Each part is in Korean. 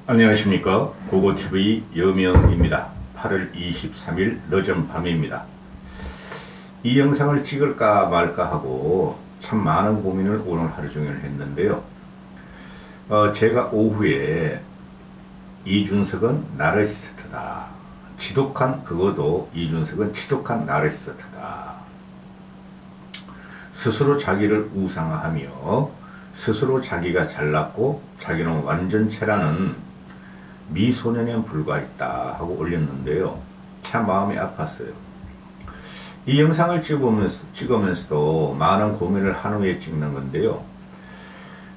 안녕하십니까. 고고TV 여명입니다. 8월 23일 늦은 밤입니다. 이 영상을 찍을까 말까 하고 참 많은 고민을 오늘 하루 종일 했는데요. 제가 오후에 이준석은 나르시스트다. 그것도 이준석은 지독한 나르시스트다. 스스로 자기를 우상화하며 스스로 자기가 잘났고 자기는 완전체라는 미소년에 불과했다 하고 올렸는데요. 참 마음이 아팠어요. 이 영상을 찍으면서도 많은 고민을 한 후에 찍는 건데요.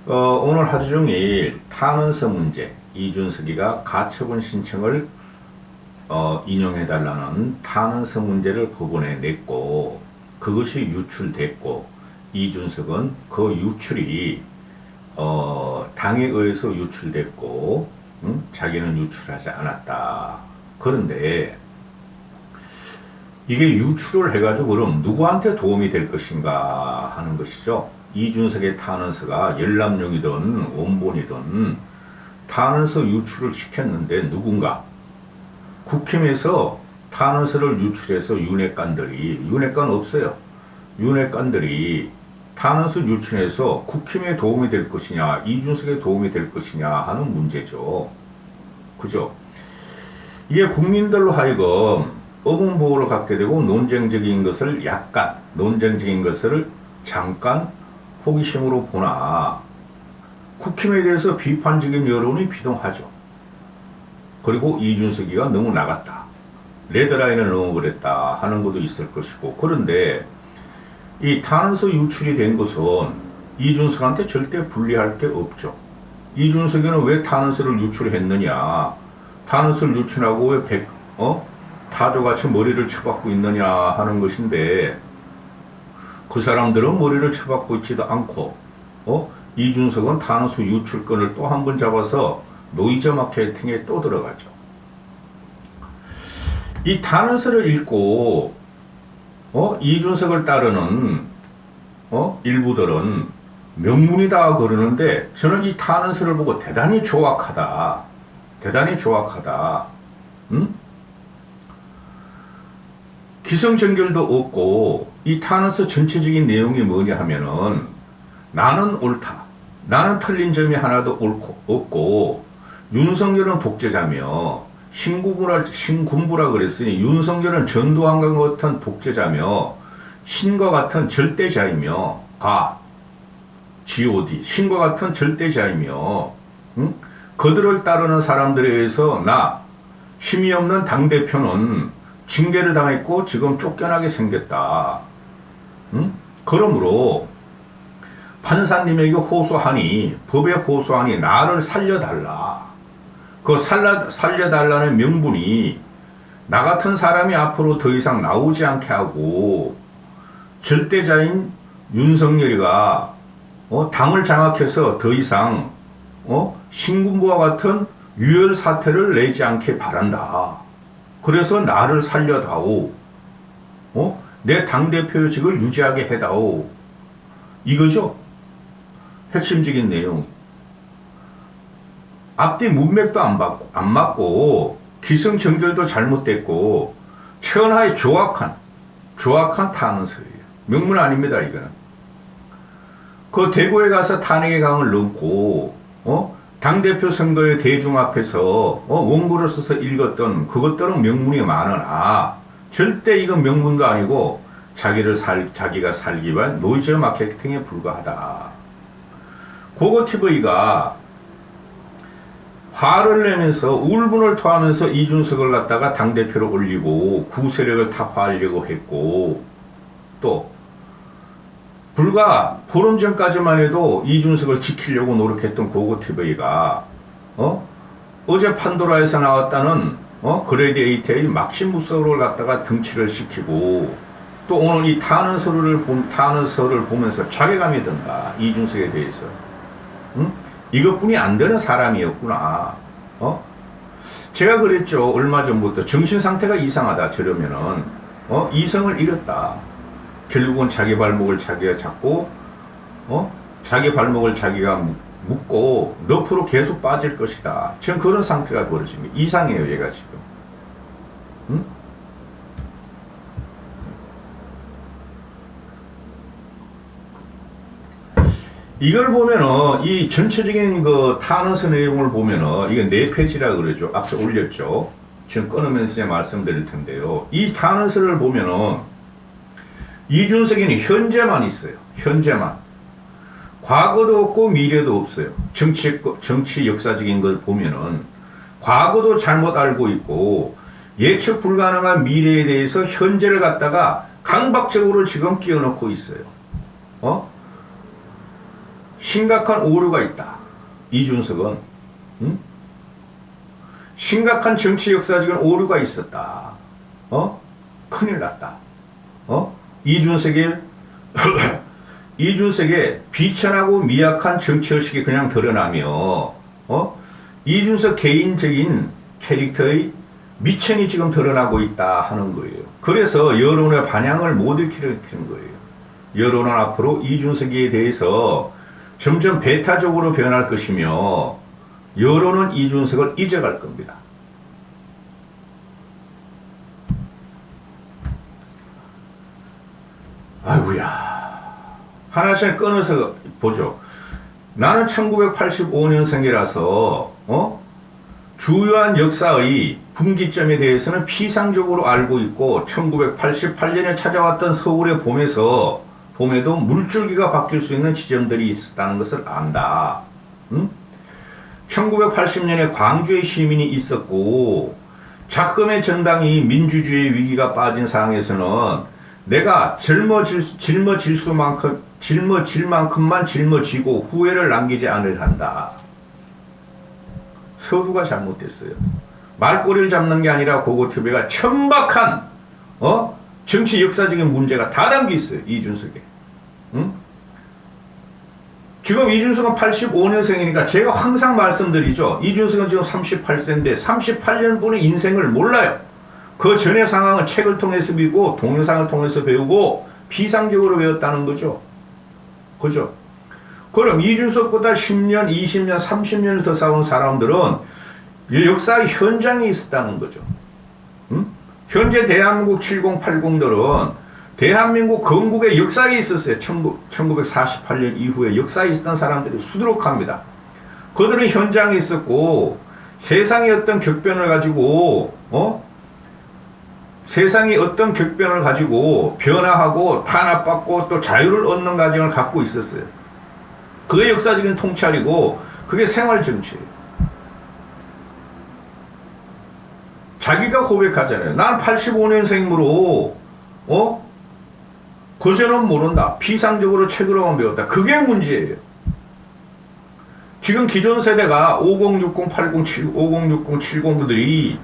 오늘 하루 종일 탄원서 문제, 이준석이가 가처분 신청을 인용해달라는 탄원서 문제를 법원에 냈고 그것이 유출됐고 이준석은 그 유출이 당에 의해서 유출됐고 자기는 유출하지 않았다. 그런데 이게 유출을 해가지고 그럼 누구한테 도움이 될 것인가 하는 것이죠. 이준석의 탄원서가 열람용이든 원본이든 탄원서 유출을 시켰는데 누군가 국힘에서 탄원서를 유출해서 윤핵관 없어요. 윤핵관들이 탄원서 유출해서 국힘에 도움이 될 것이냐, 이준석에 도움이 될 것이냐 하는 문제죠. 그죠? 이게 국민들로 하여금 의문부호를 갖게 되고 논쟁적인 것을 잠깐 호기심으로 보나 국힘에 대해서 비판적인 여론이 비동하죠. 그리고 이준석이가 너무 나갔다. 레드라인을 넘어버렸다 하는 것도 있을 것이고, 그런데 이 탄원서 유출이 된 것은 이준석한테 절대 불리할 게 없죠. 이준석이는 왜 탄원서를 유출했느냐, 탄원서를 유출하고 왜 타조같이 머리를 쳐박고 있느냐 하는 것인데, 그 사람들은 머리를 쳐박고 있지도 않고 이준석은 탄원서 유출권을 또 한 번 잡아서 노이즈 마케팅에 또 들어가죠. 이 탄원서를 읽고 이준석을 따르는 일부들은 명문이다 그러는데, 저는 이 탄원서를 보고 대단히 조악하다. 기성정결도 없고, 이 탄원서 전체적인 내용이 뭐냐 하면은 나는 옳다, 나는 틀린 점이 하나도 없고, 윤석열은 독재자며 신군부라 그랬으니 윤석열은 전두환과 같은 독재자며 신과 같은 절대자이며 G.O.D. 신과 같은 절대자이며 그들을 따르는 사람들에 의해서 나 힘이 없는 당대표는 징계를 당했고 지금 쫓겨나게 생겼다. 그러므로 판사님에게 법에 호소하니 나를 살려달라. 그 살려달라는 명분이 나 같은 사람이 앞으로 더 이상 나오지 않게 하고 절대자인 윤석열이가 당을 장악해서 더 이상 신군부와 같은 유혈 사태를 내지 않게 바란다. 그래서 나를 살려다오. 내 당대표직을 유지하게 해다오. 이거죠. 핵심적인 내용. 앞뒤 문맥도 안 맞고 기승전결도 잘못됐고 천하의 조악한 탄원서예요. 명문 아닙니다. 이거는. 그 대구에 가서 탄핵의 강을 넘고 당대표 선거의 대중 앞에서 원고를 써서 읽었던 그것들은 명문이 많으나 절대 이건 명문도 아니고 자기가 살기 위한 노이즈 마케팅에 불과하다. 고고TV가 화를 내면서 울분을 토하면서 이준석을 갖다가 당대표로 올리고 구세력을 타파하려고 했고, 또 불과 보름 전까지만 해도 이준석을 지키려고 노력했던 고고TV가 어제 판도라에서 나왔다는 그레이드 에이트의 막시무스를 갖다가 등치를 시키고, 또 오늘 이 탄원서를 보면서 자괴감이 든다. 이준석에 대해서. 이것뿐이 안 되는 사람이었구나. 제가 그랬죠. 얼마 전부터 정신 상태가 이상하다. 저러면은 이성을 잃었다. 결국은 자기 발목을 자기가 잡고 자기 발목을 자기가 묻고 늪으로 계속 빠질 것이다. 지금 그런 상태가 벌어집니다. 이상해요, 얘가 지금. 응? 이걸 보면은 이 전체적인 그 타너스 내용을 보면은 이게 4페이지라 그러죠. 앞서 올렸죠. 지금 끊으면서 말씀드릴 텐데요. 이 타너스를 보면은 이준석이는 현재만 있어요. 현재만. 과거도 없고 미래도 없어요. 정치 역사적인 걸 보면은 과거도 잘못 알고 있고 예측 불가능한 미래에 대해서 현재를 갖다가 강박적으로 지금 끼워넣고 있어요. 심각한 오류가 있다. 이준석은 심각한 정치 역사적인 오류가 있었다. 큰일 났다. 이준석의 비천하고 미약한 정치의식이 그냥 드러나며 이준석 개인적인 캐릭터의 미천이 지금 드러나고 있다 하는 거예요. 그래서 여론의 반향을 못 일으키는 거예요. 여론은 앞으로 이준석에 대해서 점점 배타적으로 변할 것이며 여론은 이준석을 잊어갈 겁니다. 아이고야. 하나씩 끊어서 보죠. 나는 1985년생이라서 주요한 역사의 분기점에 대해서는 피상적으로 알고 있고 1988년에 찾아왔던 서울의 봄에도 물줄기가 바뀔 수 있는 지점들이 있었다는 것을 안다. 1980년에 광주의 시민이 있었고 작금의 정당이 민주주의 위기가 빠진 상황에서는 내가 짊어질 만큼만 짊어지고 후회를 남기지 않으려 한다. 서두가 잘못됐어요. 말꼬리를 잡는 게 아니라 고고TV가 천박한 정치 역사적인 문제가 다 담겨 있어요. 이준석에. 지금 이준석은 85년생이니까 제가 항상 말씀드리죠. 이준석은 지금 38세인데 38년분의 인생을 몰라요. 그 전의 상황은 책을 통해서 배우고 동영상을 통해서 배우고 피상적으로 배웠다는 거죠. 그죠? 그럼 이준석보다 10년, 20년, 30년을 더 싸운 사람들은 역사의 현장에 있었다는 거죠. 현재 대한민국 7080들은 대한민국 건국의 역사에 있었어요. 1948년 이후에 역사에 있었던 사람들이 수두룩합니다. 그들은 현장에 있었고 세상의 어떤 격변을 가지고 세상이 어떤 격변을 가지고 변화하고 탄압받고 또 자유를 얻는 과정을 갖고 있었어요. 그게 역사적인 통찰이고 그게 생활정치예요. 자기가 고백하잖아요. 난 85년생이므로 그전은 모른다. 피상적으로 책으로만 배웠다. 그게 문제예요. 지금 기존 세대가 5060, 8070, 5060, 70들이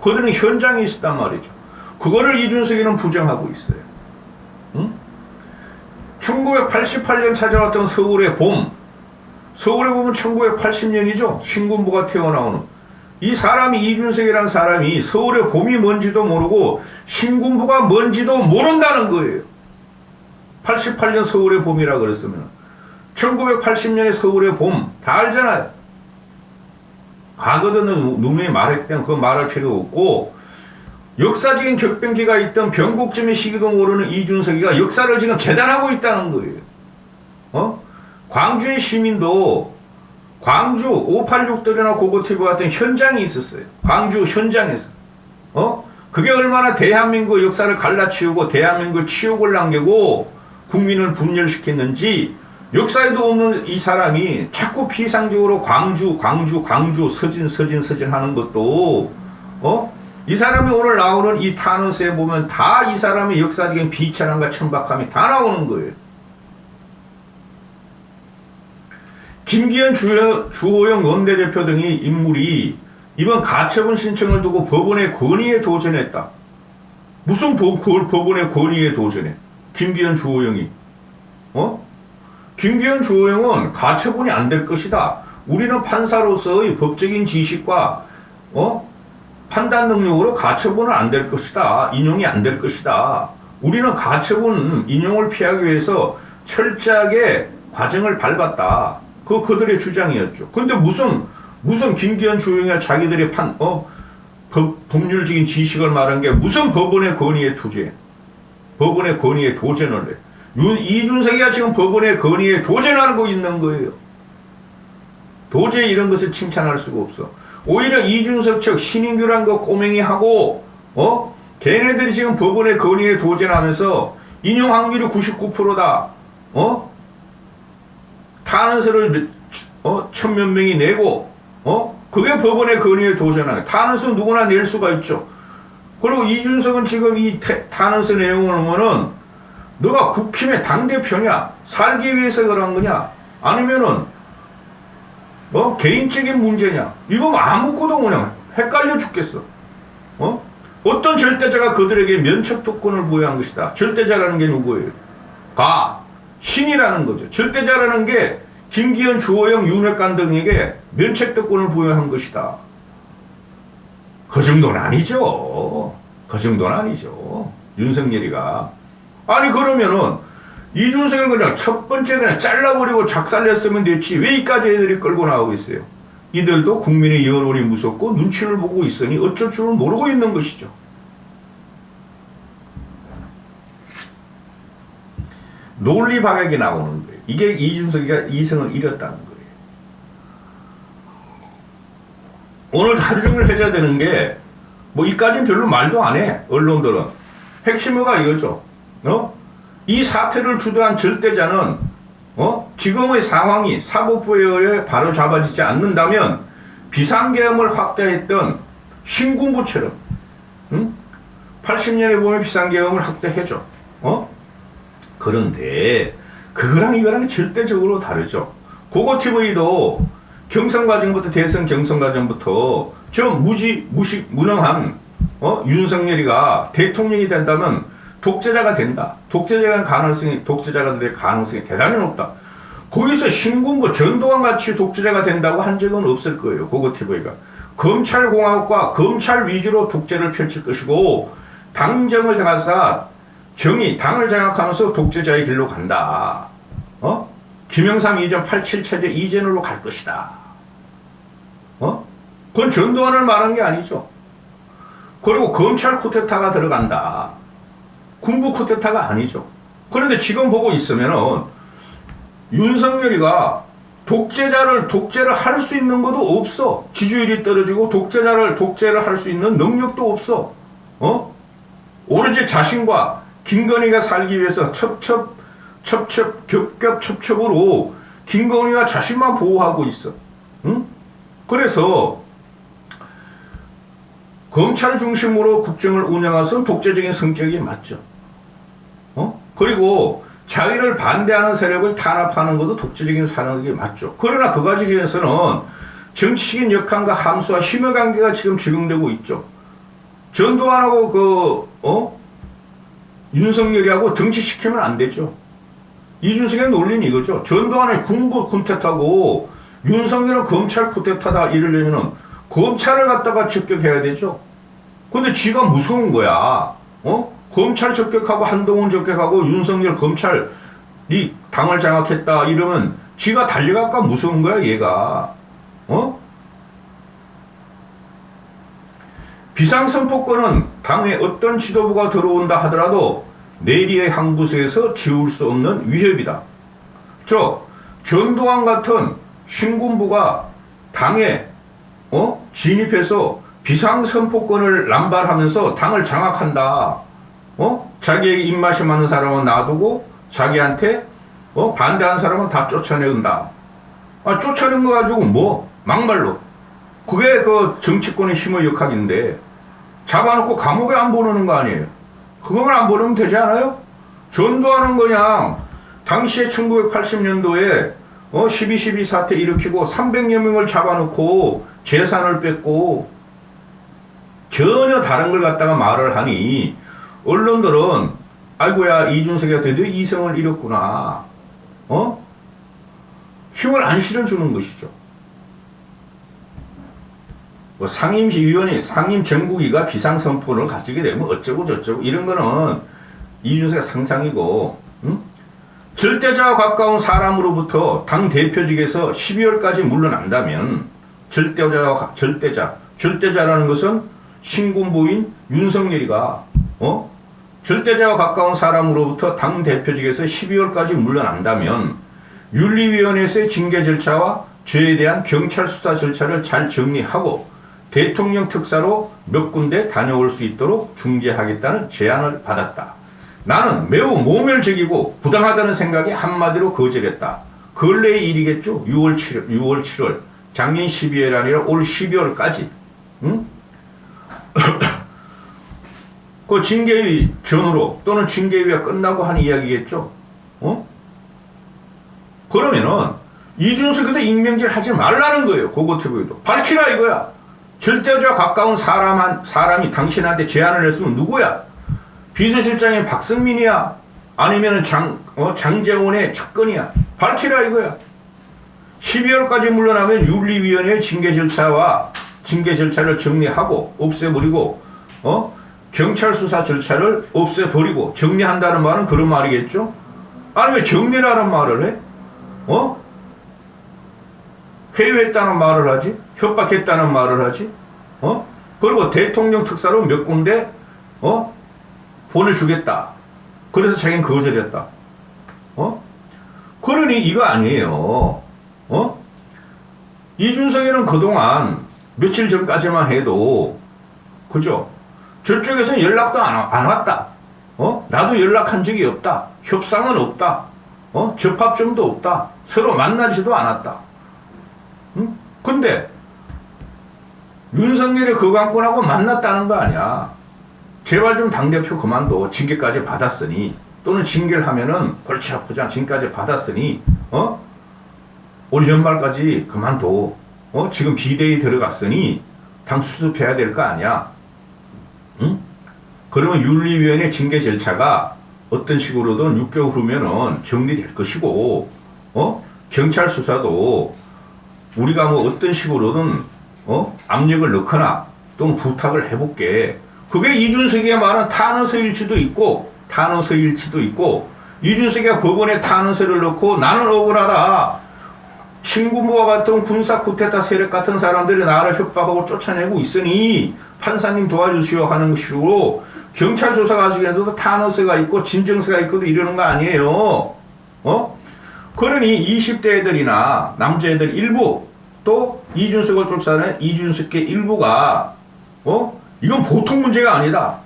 그들은 현장에 있었단 말이죠. 그거를 이준석이는 부정하고 있어요. 1988년 찾아왔던 서울의 봄. 서울의 봄은 1980년이죠. 신군부가 튀어나오는. 이 사람이 이준석이라는 사람이 서울의 봄이 뭔지도 모르고 신군부가 뭔지도 모른다는 거예요. 88년 서울의 봄이라 그랬으면 1980년의 서울의 봄 다 알잖아요. 과거도 누누이 말했기 때문에 그거 말할 필요가 없고 역사적인 격변기가 있던 변곡점의 시기도 모르는 이준석이가 역사를 지금 재단하고 있다는 거예요. 광주의 시민도 광주 586들이나 고고TV 같은 현장이 있었어요. 광주 현장에서. 그게 얼마나 대한민국 역사를 갈라치우고 대한민국 치욕을 남기고 국민을 분열시켰는지 역사에도 없는 이 사람이 자꾸 피상적으로 광주 서진 하는 것도 이 사람이 오늘 나오는 이 타너스에 보면 다 이 사람의 역사적인 비천함과 천박함이 다 나오는 거예요. 김기현 주호영 원내대표 등의 인물이 이번 가처분 신청을 두고 법원의 권위에 도전했다. 무슨 법원의 권위에 도전해? 김기현 주호영이. 김기현 주호영은 가처분이 안 될 것이다. 우리는 판사로서의 법적인 지식과 판단 능력으로 가처분은 안 될 것이다. 인용이 안 될 것이다. 우리는 가처분 인용을 피하기 위해서 철저하게 과정을 밟았다. 그들의 주장이었죠. 근데 무슨 김기현 주영이가 자기들이 법률적인 지식을 말한 게 무슨 법원의 건의에 도제, 법원의 건의에 도전을 해. 이준석이가 지금 법원의 건의에 도전하고 있는 거예요. 도저히 이런 것을 칭찬할 수가 없어. 오히려 이준석 측 신인규란 거 꼬맹이하고 걔네들이 지금 법원의 건의에 도전하면서 인용 확률이 99%다. 탄원서를 천몇 명이 내고 그게 법원의 건의에 도전하는 거야. 탄원서 누구나 낼 수가 있죠. 그리고 이준석은 지금 이 탄원서 내용을 보면은 너가 국힘의 당대표냐? 살기 위해서 그런 거냐? 아니면은 개인적인 문제냐? 이거 아무것도 그냥 헷갈려 죽겠어. 어떤 절대자가 그들에게 면책특권을 부여한 것이다. 절대자라는 게 누구예요? 신이라는 거죠. 절대자라는 게 김기현, 주호영, 윤핵관 등에게 면책특권을 부여한 것이다. 그 정도는 아니죠. 그 정도는 아니죠. 윤석열이가. 아니 그러면은 이준석을 그냥 첫 번째 그냥 잘라버리고 작살냈으면 됐지. 왜 이까지 애들이 끌고 나오고 있어요? 이들도 국민의 여론이 무섭고 눈치를 보고 있으니 어쩔 줄을 모르고 있는 것이죠. 논리 박약이 나오는 거예요. 이게 이준석이가 이성을 잃었다는 거예요. 오늘 하루 종일 회자되는 게 뭐 이까지는 별로 말도 안 해. 언론들은. 핵심어가 이거죠. 이 사태를 주도한 절대자는 지금의 상황이 사법부에 의해 바로 잡아지지 않는다면 비상계엄을 확대했던 신군부처럼 80년에 보면 비상계엄을 확대해줘. 그런데 그거랑 이거랑 절대적으로 다르죠. 고고TV도 경선 과정부터 대선 경선 과정부터 저 무능한 윤석열이가 대통령이 된다면 독재자가 된다. 독재자가 될 가능성이 대단히 높다. 거기서 신군부 전두환 같이 독재자가 된다고 한 적은 없을 거예요. 고고TV가. 검찰공화국과 검찰 위주로 독재를 펼칠 것이고 당정을 장악하다가 당을 장악하면서 독재자의 길로 간다. 김영삼 이전 87체제 이전으로 갈 것이다. 그건 전두환을 말한 게 아니죠. 그리고 검찰 쿠데타가 들어간다. 군부 쿠데타가 아니죠. 그런데 지금 보고 있으면은 윤석열이가 독재를 할 수 있는 것도 없어. 지지율이 떨어지고 독재를 할 수 있는 능력도 없어. 오로지 자신과 김건희가 살기 위해서 겹겹 김건희와 자신만 보호하고 있어. 그래서 검찰 중심으로 국정을 운영해서는 독재적인 성격이 맞죠. 그리고 자기를 반대하는 세력을 탄압하는 것도 독재적인 성격이 맞죠. 그러나 그 과정에서는 정치적인 역할과 함수와 힘의 관계가 지금 적용되고 있죠. 전두환하고 윤석열이하고 등치시키면 안 되죠. 이준석의 논리는 이거죠. 전두환은 군부 쿠데타고 윤석열은 검찰 쿠데타다 이러려면은 검찰을 갖다가 적격해야 되죠. 근데 지가 무서운 거야. 검찰 적격하고 한동훈 적격하고 윤석열 검찰이 당을 장악했다 이러면 지가 달려갈까 무서운 거야 얘가. 비상선포권은 당에 어떤 지도부가 들어온다 하더라도 내리의 항부소에서 지울 수 없는 위협이다. 즉 전두환 같은 신군부가 당에 진입해서 비상선포권을 남발하면서 당을 장악한다. 자기에게 입맛이 맞는 사람은 놔두고 자기한테 반대하는 사람은 다 쫓아내온다. 쫓아낸 거 가지고 막말로 그게 그 정치권의 힘의 역학인데 잡아놓고 감옥에 안 보내는 거 아니에요. 그거만 안 보내면 되지 않아요? 전두환은 그냥 당시에 1980년도에 12.12 사태 일으키고 300여 명을 잡아놓고 재산을 뺏고 전혀 다른 걸 갖다가 말을 하니 언론들은 아이고야 이준석이가 드디어 이성을 잃었구나. 힘을 안 실어주는 것이죠. 상임위원회, 상임정국위가 비상선포를 가지게 되면 어쩌고 저쩌고 이런 거는 이준석의 상상이고 절대자와 가까운 사람으로부터 당 대표직에서 12월까지 물러난다면 절대자라는 것은 신군부인 윤석열이가 절대자와 가까운 사람으로부터 당 대표직에서 12월까지 물러난다면 윤리위원회에서의 징계 절차와 저에 대한 경찰 수사 절차를 잘 정리하고 대통령 특사로 몇 군데 다녀올 수 있도록 중재하겠다는 제안을 받았다. 나는 매우 모멸적이고 부당하다는 생각에 한마디로 거절했다. 근래의 일이겠죠. 6월 7월 작년 12월 아니라 올 12월까지 응? 그 징계위 전후로 또는 징계위가 끝나고 한 이야기겠죠. 그러면은 이준석에도 익명질 하지 말라는 거예요. 고고TV도 밝히라 이거야. 절대자와 가까운 사람이 당신한테 제안을 했으면 누구야? 비서실장의 박성민이야? 아니면 장재원의 측근이야? 밝히라 이거야. 12월까지 물러나면 윤리위원회 징계 절차를 정리하고 없애버리고 경찰 수사 절차를 없애버리고 정리한다는 말은 그런 말이겠죠? 아니 왜 정리라는 말을 해? 회유했다는 말을 하지? 협박했다는 말을 하지? 그리고 대통령 특사로 몇 군데 보내주겠다. 그래서 자기는 거절했다. 그러니 이거 아니에요. 이준석이는 그동안 며칠 전까지만 해도 그죠? 저쪽에서는 연락도 안 왔다. 나도 연락한 적이 없다. 협상은 없다. 접합점도 없다. 서로 만나지도 않았다. 응? 근데 윤석열이 거강권하고 만났다는 거 아니야. 제발 좀 당대표 그만둬. 징계까지 받았으니 또는 징계를 하면은 골치 아프잖아. 징계까지 받았으니 올 연말까지 그만둬. 지금 비대위 들어갔으니 당 수습해야 될 거 아니야. 응? 그러면 윤리위원회 징계 절차가 어떤 식으로든 6개월 후면은 정리될 것이고, 경찰 수사도 우리가 뭐 어떤 식으로든, 압력을 넣거나 또는 부탁을 해볼게. 그게 이준석이가 말한 탄원서일지도 있고, 이준석이가 법원에 탄원서를 넣고 나는 억울하다. 신군부와 같은 군사 쿠데타 세력 같은 사람들이 나를 협박하고 쫓아내고 있으니 판사님 도와주시오 하는 식으로 경찰 조사 가지고도 탄원서가 있고 진정서가 있고 이러는 거 아니에요. 그러니 20대 애들이나 남자애들 일부 또 이준석을 쫓아낸 이준석계 일부가 이건 보통 문제가 아니다.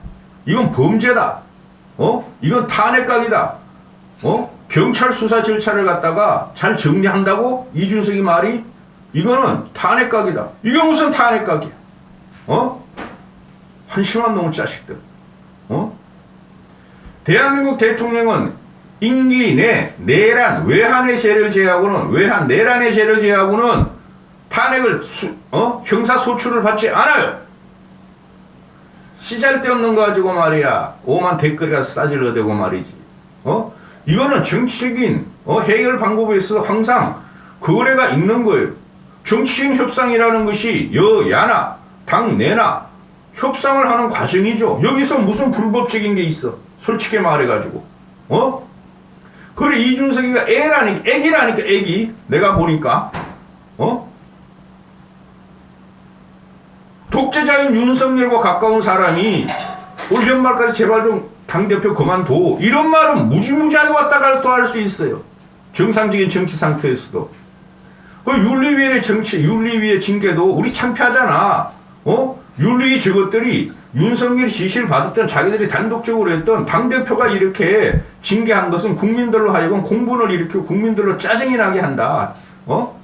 이건 범죄다. 이건 탄핵각이다. 경찰 수사 절차를 갖다가 잘 정리한다고 이준석이 말이 이거는 탄핵각이다. 이게 무슨 탄핵각이야? 한심한 놈의 자식들. 대한민국 대통령은 임기 내 내란 외환의 죄를 제외하고는 탄핵을 형사소출을 받지 않아요. 씨잘데없는 거 가지고 말이야 오만 댓글이 가서 싸질러대고 말이지. 이거는 정치적인 해결 방법에 있어서 항상 거래가 있는 거예요. 정치적인 협상이라는 것이 여야나 당내나 협상을 하는 과정이죠. 여기서 무슨 불법적인 게 있어? 솔직히 말해가지고. 그래 이준석이가 애기라니까 애기. 내가 보니까 독재자인 윤석열과 가까운 사람이 올 연말까지 제발 좀 당대표 그만둬. 이런 말은 무지무지하게 왔다 갔다 할 수 있어요. 정상적인 정치 상태에서도. 그 윤리위의 징계도 우리 창피하잖아. 윤리위 저것들이 윤석열이 지시를 받았던 자기들이 단독적으로 했던 당대표가 이렇게 징계한 것은 국민들로 하여금 공분을 일으키고 국민들로 짜증이 나게 한다.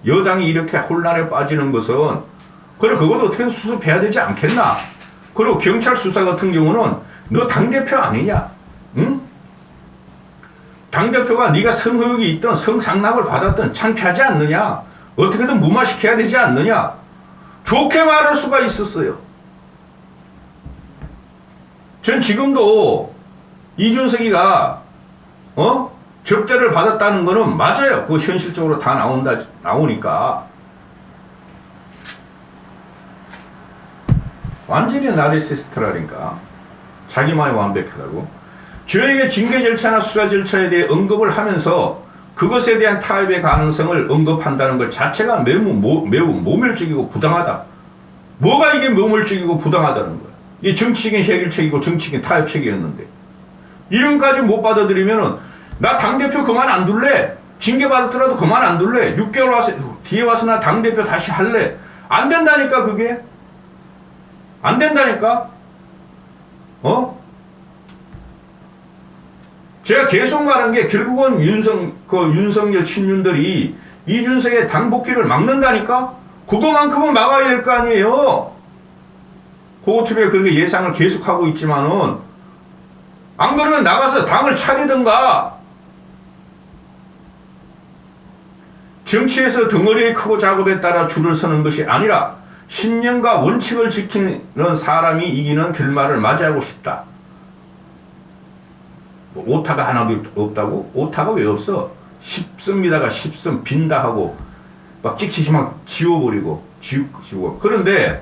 여당이 이렇게 혼란에 빠지는 것은 그래 그것도 어떻게 수습해야 되지 않겠나. 그리고 경찰 수사 같은 경우는 너 당대표 아니냐? 응? 당대표가 네가 성의혹이 있던 성상납을 받았던 창피하지 않느냐? 어떻게든 무마시켜야 되지 않느냐? 좋게 말할 수가 있었어요. 전 지금도 이준석이가 접대를 받았다는 거는 맞아요. 그거 현실적으로 다 나오니까. 완전히 나르시스트라니까. 자기만이 완벽하다고. 저에게 징계 절차나 수사 절차에 대해 언급을 하면서 그것에 대한 타협의 가능성을 언급한다는 것 자체가 매우 모멸적이고 부당하다. 뭐가 이게 모멸적이고 부당하다는 거야. 이게 정치적인 해결책이고 정치적인 타협책이었는데 이런까지 못 받아들이면은 나 당대표 그만 안 둘래. 징계받았더라도 그만 안 둘래. 6개월 와서 뒤에 와서 나 당대표 다시 할래. 안 된다니까 그게. 안 된다니까. 제가 계속 말한 게 결국은 윤석열 친윤들이 이준석의 당 복귀를 막는다니까? 그거만큼은 막아야 될 거 아니에요? 고고TV에 그렇게 예상을 계속하고 있지만은, 안 그러면 나가서 당을 차리든가, 정치에서 덩어리의 크고 작업에 따라 줄을 서는 것이 아니라, 신념과 원칙을 지키는 사람이 이기는 결말을 맞이하고 싶다. 오타가 하나도 없다고? 오타가 왜 없어? 10선미다가 10선 빈다 하고 막 찍찍이 막 지워버리고 지우고. 그런데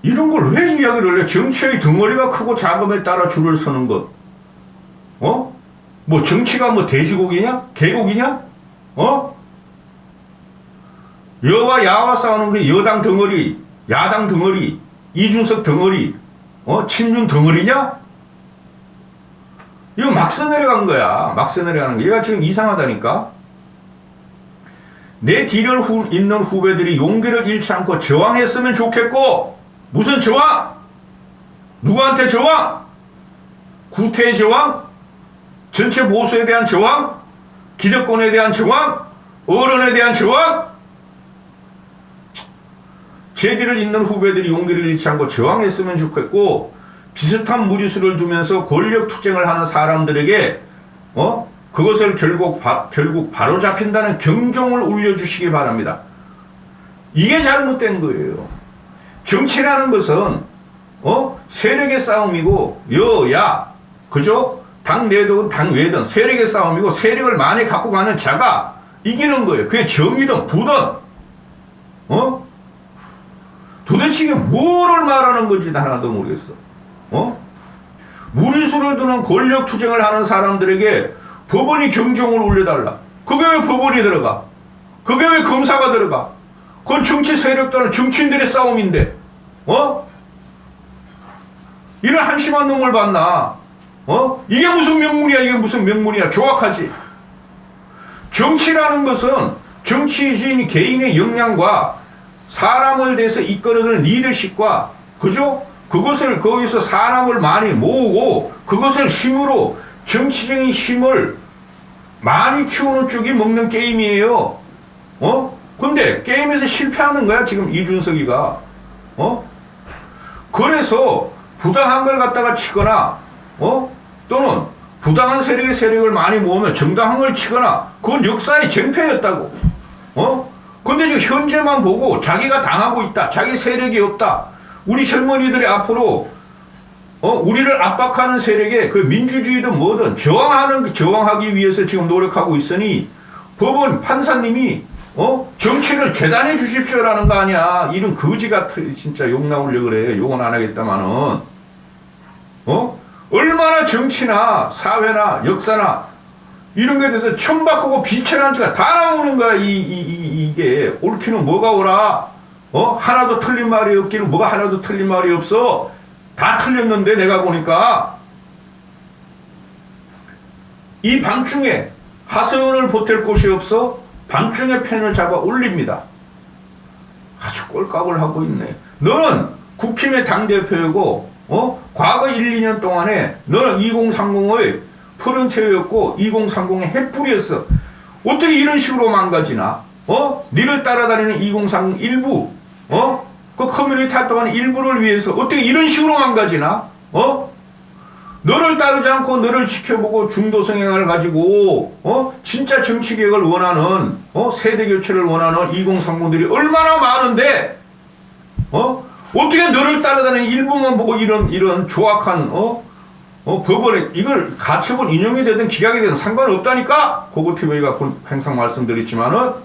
이런 걸 왜 이야기를 해? 정치의 덩어리가 크고 작업에 따라 줄을 서는 것. 뭐 정치가 뭐 돼지고기냐? 개고기냐? 여와 야와 싸우는 게 여당 덩어리, 야당 덩어리, 이준석 덩어리, 친윤 덩어리냐? 이거 막 써내려간 거야. 막 써내려가는 거야. 얘가 지금 이상하다니까. 내 뒤를 잇는 후배들이 용기를 잃지 않고 저항했으면 좋겠고, 무슨 저항? 누구한테 저항? 구태의 저항? 전체 보수에 대한 저항? 기득권에 대한 저항? 어른에 대한 저항? 제 뒤를 잇는 후배들이 용기를 잃지 않고 저항했으면 좋겠고, 비슷한 무리수를 두면서 권력 투쟁을 하는 사람들에게 그것을 결국 바로잡힌다는 경종을 울려주시기 바랍니다. 이게 잘못된 거예요. 정치라는 것은 세력의 싸움이고 여야 그죠? 당 내든 당 외든 세력의 싸움이고 세력을 많이 갖고 가는 자가 이기는 거예요. 그게 정이든 부든 도대체 이게 뭐를 말하는 건지 하나도 모르겠어. 무리수를 두는 권력 투쟁을 하는 사람들에게 법원이 경종을 울려달라. 그게 왜 법원이 들어가? 그게 왜 검사가 들어가? 그건 정치 세력들은 정치인들의 싸움인데, 이런 한심한 놈을 봤나? 이게 무슨 명문이야, 이게 무슨 명문이야. 조악하지. 정치라는 것은 정치인 개인의 역량과 사람을 대해서 이끌어가는 리더십과, 그죠? 그것을 거기서 사람을 많이 모으고 그것을 힘으로 정치적인 힘을 많이 키우는 쪽이 먹는 게임이에요. 근데 게임에서 실패하는 거야 지금 이준석이가. 그래서 부당한 걸 갖다가 치거나 또는 부당한 세력을 많이 모으면 정당한 걸 치거나 그건 역사의 쟁패였다고. 근데 지금 현재만 보고 자기가 당하고 있다. 자기 세력이 없다. 우리 젊은이들이 앞으로 우리를 압박하는 세력에 그 민주주의든 뭐든 저항하기 위해서 지금 노력하고 있으니 법원 판사님이 정치를 재단해 주십시오라는 거 아니야. 이런 거지 같은 진짜 욕 나오려고 그래. 욕은 안 하겠다마는 얼마나 정치나 사회나 역사나 이런 거에 대해서 천박하고 비천한 지가 다 나오는 거야. 이게 옳기는 뭐가 오라. 하나도 틀린 말이 없기는 뭐가 하나도 틀린 말이 없어. 다 틀렸는데 내가 보니까 이 밤중에 하소연을 보탤 곳이 없어 밤중에 펜을 잡아 올립니다. 아주 꼴깍을 하고 있네. 너는 국힘의 당대표이고 과거 1, 2년 동안에 너는 2030의 프론티어였고 2030의 핵불이었어. 어떻게 이런 식으로 망가지나? 니를 따라다니는 2030 일부 그 커뮤니티 활동하는 일부를 위해서 어떻게 이런 식으로 망가지나? 너를 따르지 않고 너를 지켜보고 중도성향을 가지고 진짜 정치개혁을 원하는 세대교체를 원하는 2030들이 얼마나 많은데 어떻게 너를 따라다니는 일부만 보고 이런 조악한 법원에 이걸 가처분 인용이 되든 기각이 되든 상관없다니까. 고고TV가 항상 말씀드렸지만은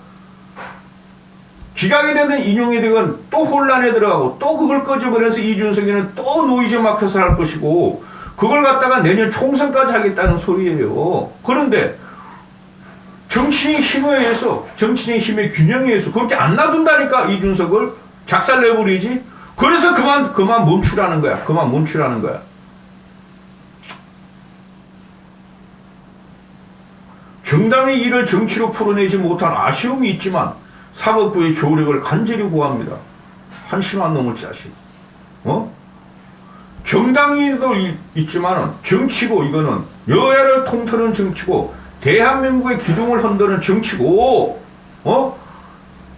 기각이 되든 인용이 되든 또 혼란에 들어가고 또 그걸 꺼져버려서 이준석이는 또 노이즈 마켓을 할 것이고 그걸 갖다가 내년 총선까지 하겠다는 소리예요. 그런데 정치인 힘에 의해서, 정치인 힘의 균형에 의해서 그렇게 안 놔둔다니까, 이준석을. 작살내버리지. 그래서 그만 멈추라는 거야. 그만 멈추라는 거야. 정당의 일을 정치로 풀어내지 못한 아쉬움이 있지만 사법부의 조력을 간절히 구합니다. 한심한 놈을 자식. 정당이도 있지만은 정치고, 이거는 여야를 통틀은 정치고 대한민국의 기둥을 흔드는 정치고,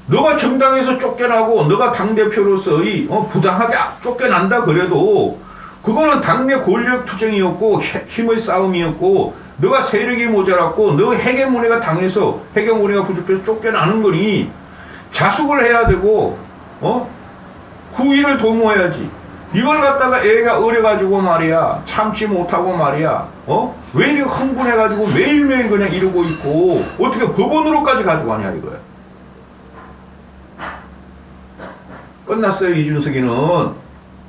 너가 정당에서 쫓겨나고 너가 당대표로서의 부당하게 쫓겨난다 그래도 그거는 당내 권력 투쟁이었고 힘의 싸움이었고 너가 세력이 모자랐고 너 헤게모니가 당해서 헤게모니가 부족해서 쫓겨나는 거니 자숙을 해야 되고 후위를 도모해야지. 이걸 갖다가 애가 어려가지고 말이야 참지 못하고 말이야 왜 이렇게 흥분해가지고 매일매일 그냥 이러고 있고 어떻게 법원으로까지 가져가냐 이거야. 끝났어요. 이준석이는.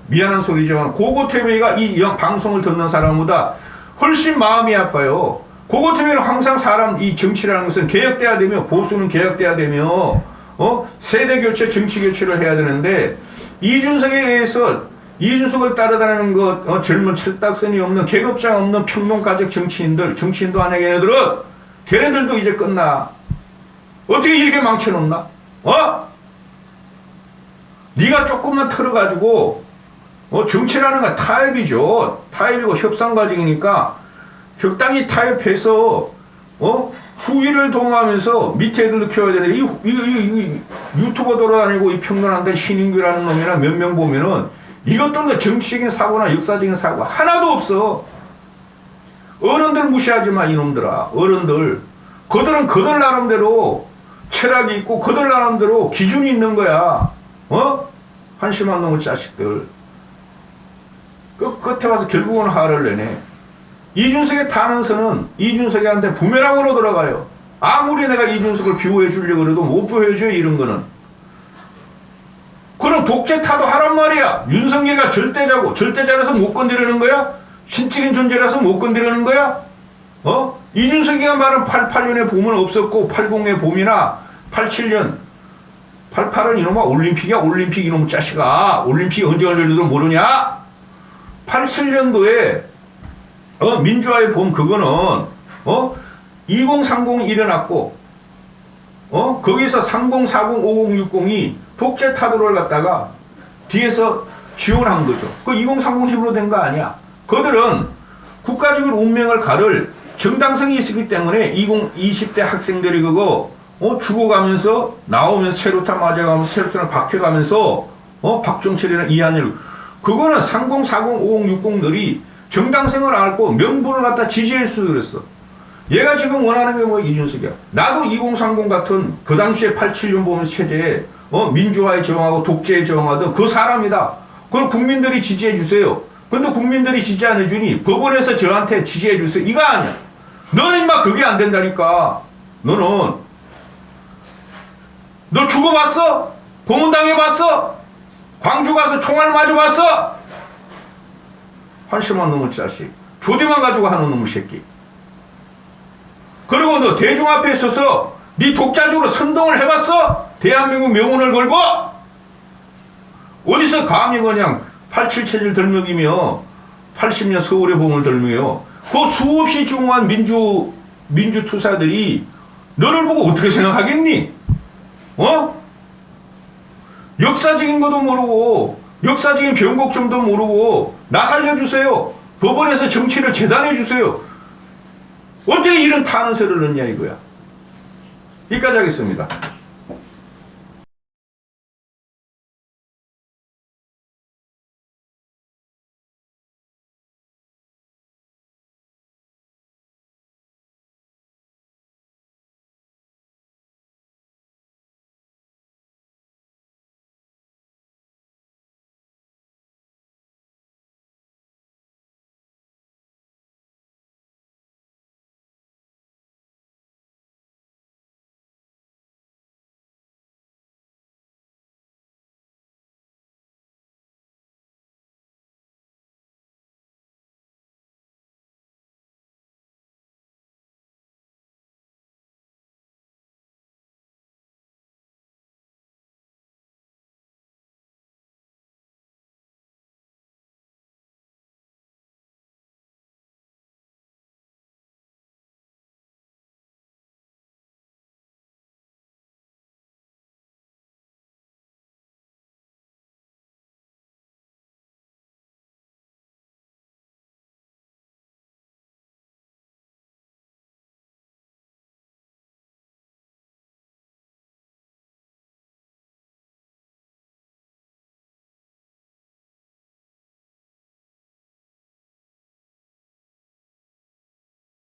미안한 소리지만 고고태배가 이 방송을 듣는 사람보다 훨씬 마음이 아파요. 고고태배는 항상 사람 이 정치라는 것은 개혁돼야 되며 보수는 개혁돼야 되며 세대교체 정치교체를 해야 되는데 이준석에 의해서 이준석을 따라다니는 것 젊은 철딱선이 없는 계급장 없는 평론가적 정치인도 아니야. 걔네들도 이제 끝나. 어떻게 이렇게 망쳐놓나? 네가 조금만 틀어가지고 정치라는 건 타협이죠. 타협이고 협상 과정이니까 적당히 타협해서 후위를 도모하면서 밑에 애들도 키워야 되는데 이 유튜버 돌아다니고 이 평론한다는 신인규라는 놈이나 몇 명 보면은 이것들은 정치적인 사고나 역사적인 사고 하나도 없어. 어른들 무시하지 마 이놈들아. 어른들. 그들은 그들 나름대로 철학이 있고 그들 나름대로 기준이 있는 거야. 한심한 놈의 자식들. 끝에 와서 결국은 화를 내네. 이준석의 탄원서는 이준석이한테 부메랑으로 들어가요. 아무리 내가 이준석을 비호해 주려고 해도 못 비호해줘요, 이런 거는. 그럼 독재 타도하란 말이야. 윤석열이가 절대자라서 못 건드리는 거야? 신적인 존재라서 못 건드리는 거야? 이준석이가 말한 88년에 봄은 없었고 80의 봄이나 87년 88은 이놈아 올림픽이야. 올림픽 이놈 자식아. 올림픽이 언제 열릴지도 모르냐? 87년도에 민주화의 봄 그거는 2030 일어났고 거기서 30, 40, 50, 60이 독재 타도를 갖다가 뒤에서 지원한 거죠. 그 2030 힘으로 된 거 아니야. 그들은 국가적인 운명을 가를 정당성이 있었기 때문에 20대 학생들이 그거 죽어가면서 나오면서 체류탄 맞아가면서 체류탄을 박혀가면서 박정철이나 이한일 그거는 30, 40, 50, 60들이 정당성을 앓고 명분을 갖다 지지할 수도 그랬어. 얘가 지금 원하는 게 뭐 이준석이야. 나도 2030 같은 그 당시에 87년 보면서 체제에 민주화에 저항하고 독재에 저항하던 그 사람이다. 그걸 국민들이 지지해 주세요. 근데 국민들이 지지 안 해주니 법원에서 저한테 지지해 주세요. 이거 아니야. 너는 인마 그게 안 된다니까. 너는 너 죽어봤어? 고문당해봤어? 광주 가서 총알 맞아봤어? 한심한 놈의 자식. 조대만 가지고 하는 놈의 새끼. 그리고 너 대중 앞에 서서 네 독자적으로 선동을 해봤어? 대한민국 명운을 걸고? 어디서 감히 그냥 87 체질 덜먹이며 80년 서울의 봄을 덜며 그 수없이 중요한 민주투사들이 너를 보고 어떻게 생각하겠니? 역사적인 것도 모르고 역사적인 변곡점도 모르고 나 살려주세요. 법원에서 정치를 재단해주세요. 어떻게 이런 탄원서를 넣냐 이거야. 여기까지 하겠습니다.